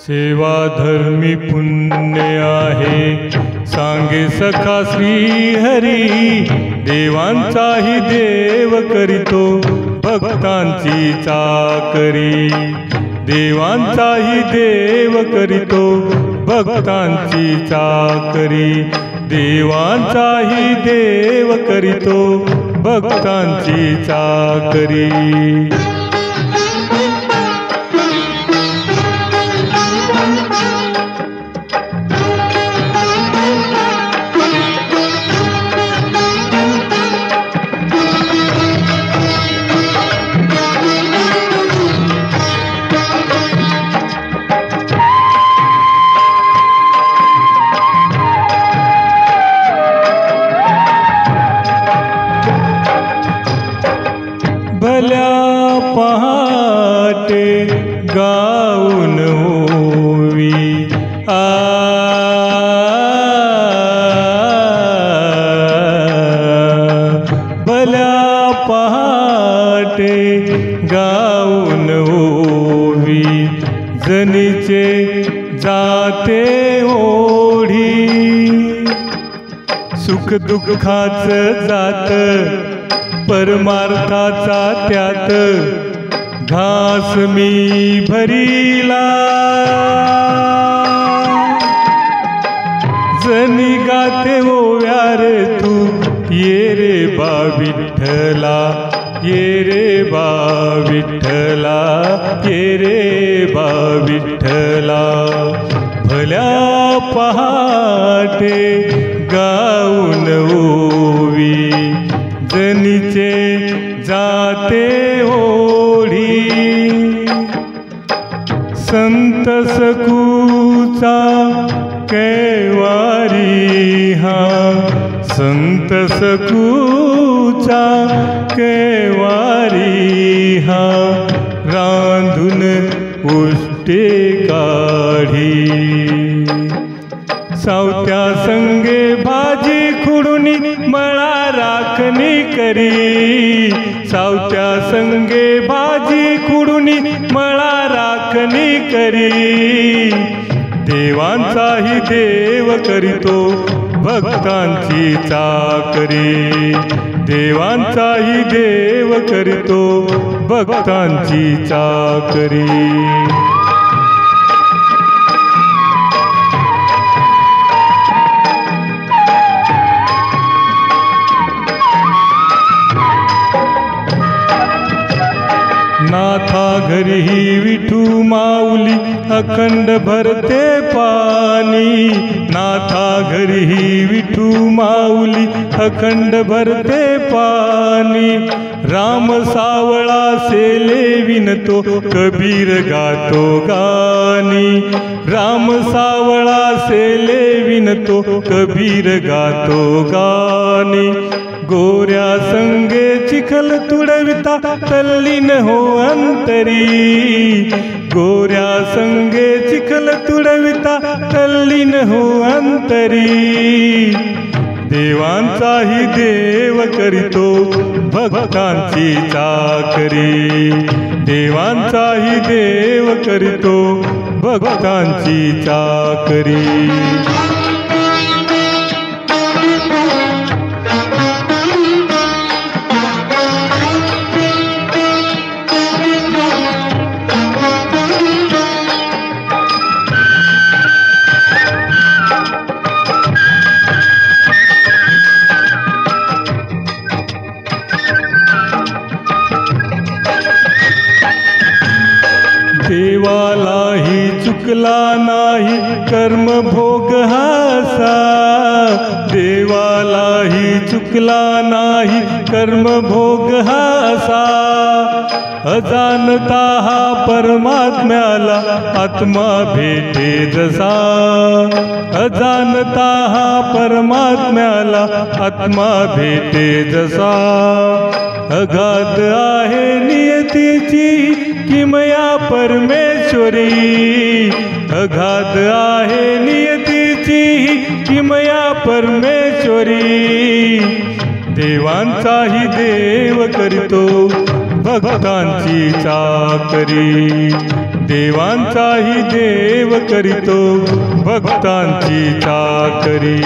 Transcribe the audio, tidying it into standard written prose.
सेवा धर्मी पुण्य आहे, सांगे सखा श्री हरी. देवांचाही देव करीतो भक्तांची चाकरी. देवांचाही देव करीतो भक्तांची चाकरी. देवांचाही देव करीतो भक्तांची चाकरी. भल्या पहाटे गाऊन ओवी भल्या पहाटे गाऊन ओवी. जनीचे जाते ओढी, सुख दुःखाच जात परमार्थाचा त्यात. घास मी भरीला जनी गाते ओव्या रे तू. ये रे बा विठ्ठला, ये रे बा विठ्ठला, ये रे बा विठ्ठला. भल्या पहाटे गाऊन ओवी, जनीचे जाते ओढी. संत सखूचा कैवारी हा, संत सखूचा कैवारी हा. रांधून उष्टे काढी, सावत्या संगे भाजी खुडूनी मळा राखणी करी. सावत्या संगे भाजी खुडूनी मळा राखणी करी. देवांचाही देव करीतो भक्तांची चाकरी. देवांचाही देव करीतो भक्तांची चाकरी. नाथा घरी विठू माऊली अखंड भरते पाणी. नाथा घरी विठू माऊली अखंड भरते पाणी. राम सावळा सेले विनतो कबीर गातो गाणी. राम सावळा सेले विनतो कबीर गातो गाणी. गोऱ्या संगे चिखल तुडविता तल्लीन हो अंतरी. गोऱ्या संगे चिखल तुडविता तल्लीन हो अंतरी. देवांचाही देव करीतो भक्तांची चाकरी. देवांचाही देव करीतो भक्तांची चाकरी. देवालाही चुकला नाही कर्म भोग हासा. देवालाही चुकला नाही कर्म भोग हासा. अजानता हा परमात्म्याला आत्मा भेटे जसा. अजानता हा परमात्म्याला आत्मा भेटे जसा. अगाध आहे नियतीची किमया परमेश्वरी. अगाध आहे नियतीची किमया परमेश्वरी. देवांचाही देव करीतो भक्तांची चाकरी। देवांचाही देव करीतो भक्तांची चाकरी।